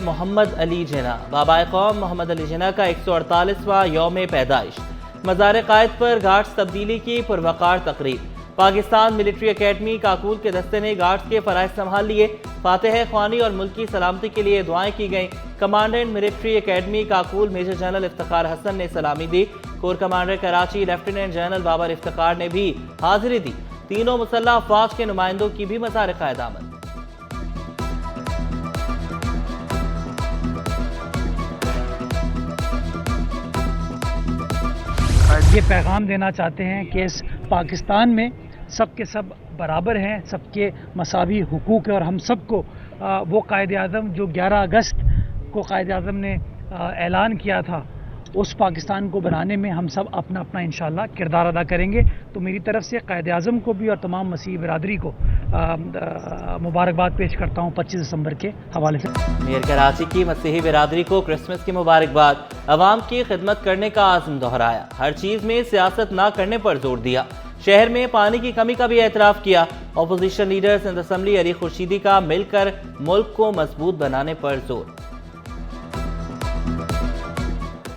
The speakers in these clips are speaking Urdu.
محمد علی جناح۔ بابائے قوم محمد علی جناح کا 148واں یوم پیدائش۔ مزار قائد پر گارڈز تبدیلی کی پروقار تقریب۔ پاکستان ملٹری اکیڈمی کاکول کے دستے نے گارڈز کے فرائض سنبھال لیے۔ فاتح خوانی اور ملکی سلامتی کے لیے دعائیں کی گئیں۔ Commandant military academy Kakul major general Iftikhar Hasan نے سلامی دی۔ Corps commander Karachi lieutenant general Babar Iftikhar نے بھی حاضری دی۔ تینوں مسلح افواج کے نمائندوں کی بھی مزار قائد آمد۔ یہ پیغام دینا چاہتے ہیں کہ اس پاکستان میں سب کے سب برابر ہیں، سب کے مساوی حقوق ہیں، اور ہم سب کو وہ قائد اعظم جو 11 اگست کو قائد اعظم نے اعلان کیا تھا، اس پاکستان کو بنانے میں ہم سب اپنا اپنا انشاءاللہ کردار ادا کریں گے۔ تو میری طرف سے قائد اعظم کو بھی اور تمام مسیحی برادری کو مبارکباد پیش کرتا ہوں 25 دسمبر کے حوالے سے۔ میئر کراچی کی مسیحی برادری کو کرسمس کی مبارکباد۔ عوام کی خدمت کرنے کا عزم دہرایا، ہر چیز میں سیاست نہ کرنے پر زور دیا۔ شہر میں پانی کی کمی کا بھی اعتراف کیا۔ اپوزیشن لیڈر سندھ اسمبلی علی خورشیدی کا مل کر ملک کو مضبوط بنانے پر زور۔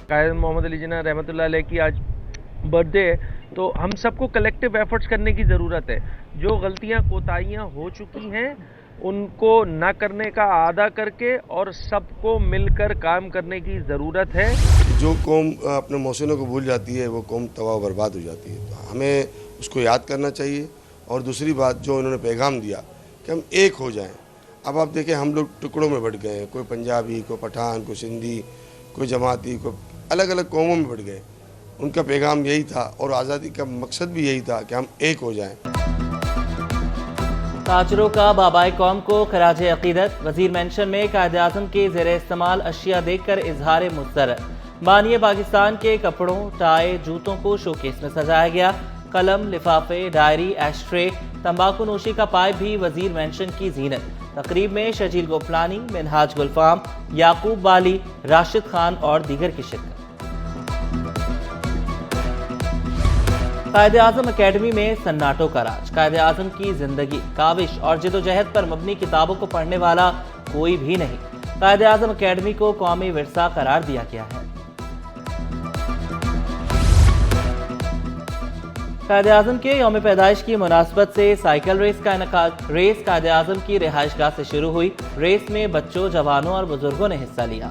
قائد محمد علی جناح رحمۃ اللہ علیہ کی آج برتھ ڈے ہے، تو ہم سب کو کلیکٹیو ایفرٹس کرنے کی ضرورت ہے۔ جو غلطیاں کوتاہیاں ہو چکی ہیں ان کو نہ کرنے کا اعادہ کر کے اور سب کو مل کر کام کرنے کی ضرورت ہے۔ جو قوم اپنے محسنوں کو بھول جاتی ہے وہ قوم تباہ و برباد ہو جاتی ہے، تو ہمیں اس کو یاد کرنا چاہیے۔ اور دوسری بات جو انہوں نے پیغام دیا کہ ہم ایک ہو جائیں۔ اب آپ دیکھیں ہم لوگ ٹکڑوں میں بٹ گئے ہیں، کوئی پنجابی، کوئی پٹھان، کوئی سندھی، کوئی جماعتی، کوئی الگ الگ قوموں میں بٹ گئے۔ ان کا پیغام یہی تھا اور آزادی کا مقصد بھی یہی تھا کہ ہم ایک ہو جائیں۔ تاجروں کا بابائے قوم کو خراج عقیدت۔ وزیر مینشن میں قائد اعظم کے زیر استعمال اشیاء دیکھ کر اظہار مسرت۔ بانی پاکستان کے کپڑوں، ٹائی، جوتوں کو شوکیس میں سجایا گیا۔ قلم، لفافے، ڈائری، ایشٹرے، تمباکو نوشی کا پائپ بھی وزیر مینشن کی زینت۔ تقریب میں شجیل گوپلانی، منہاج گلفام، یعقوب والی، راشد خان اور دیگر کی شرکت۔ قائد اعظم اکیڈمی میں سناٹو کا راج۔ قائد اعظم کی زندگی، کاوش اور جدوجہد پر مبنی کتابوں کو پڑھنے والا کوئی بھی نہیں۔ قائد اعظم اکیڈمی کو قومی ورثہ قرار دیا گیا ہے۔ قائد اعظم کے یوم پیدائش کی مناسبت سے سائیکل ریس کا انعقاد۔ ریس قائد اعظم کی رہائش گاہ سے شروع ہوئی۔ ریس میں بچوں، جوانوں اور بزرگوں نے حصہ لیا۔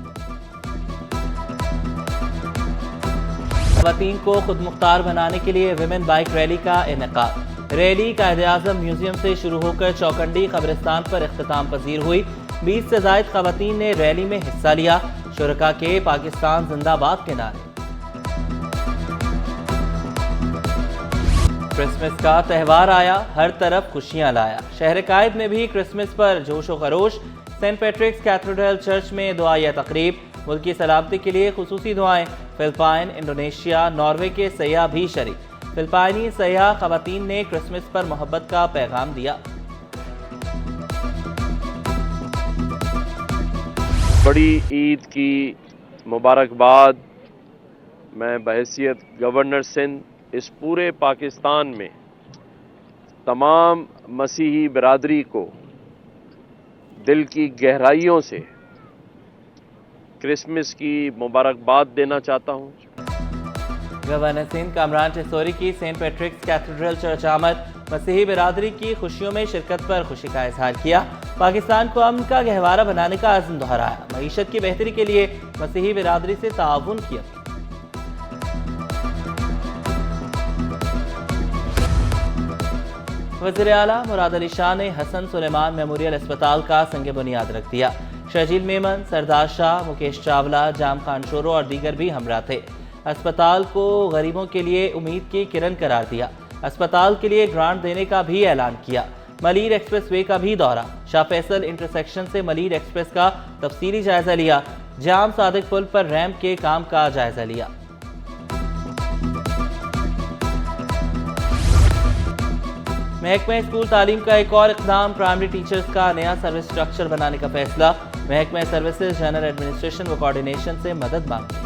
خواتین کو خود مختار بنانے کے لیے ویمن بائک ریلی کا انعقاد۔ ریلی قائد اعظم میوزیم سے شروع ہو کر چوکنڈی قبرستان پر اختتام پذیر ہوئی۔ 20 سے زائد خواتین نے ریلی میں حصہ لیا۔ شرکاء کے پاکستان زندہ باد کے نعرے۔ کرسمس کا تہوار آیا، ہر طرف خوشیاں لایا۔ شہر قائد میں بھی کرسمس پر جوش و خروش۔ سینٹ پیٹرکس کیتھیڈرل چرچ میں دعائیہ تقریب۔ ملکی سلامتی کے لیے خصوصی دعائیں۔ فلپائن، انڈونیشیا، ناروے کے سیاح بھی شریک۔ فلپائنی سیاح خواتین نے کرسمس پر محبت کا پیغام دیا۔ بڑی عید کی مبارکباد میں بحیثیت گورنر سندھ اس پورے پاکستان میں تمام مسیحی برادری کو دل کی گہرائیوں سے کرسمس کی مبارکباد دینا چاہتا ہوں۔ گورنر سندھ کامران ٹیسوری کی سینٹ پیٹرکس کیتھیڈرل چرچ آمد۔ مسیحی برادری کی خوشیوں میں شرکت پر خوشی کا اظہار کیا۔ پاکستان کو امن کا گہوارہ بنانے کا عزم دہرایا۔ معیشت کی بہتری کے لیے مسیحی برادری سے تعاون کیا۔ وزیر اعلیٰ مراد علی شاہ نے حسن سلیمان میموریل اسپتال کا سنگ بنیاد رکھ دیا۔ شرجیل میمن، سردار شاہ، مکیش چاولہ، جام خان شورو اور دیگر بھی ہمراہ تھے۔ اسپتال کو غریبوں کے لیے امید کی کرن قرار دیا۔ اسپتال کے لیے گرانٹ دینے کا بھی اعلان کیا۔ ملیر ایکسپریس وے کا بھی دورہ۔ شاہ فیصل انٹرسیکشن سے ملیر ایکسپریس کا تفصیلی جائزہ لیا۔ جام صادق پل پر ریمپ کے کام کا جائزہ لیا۔ محکمہ اسکول تعلیم کا ایک اور اقدام، پرائمری ٹیچرز کا نیا سروس سٹرکچر بنانے کا فیصلہ۔ محکمہ سروسز جنرل ایڈمنسٹریشن و کوارڈینیشن سے مدد مانگی۔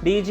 DG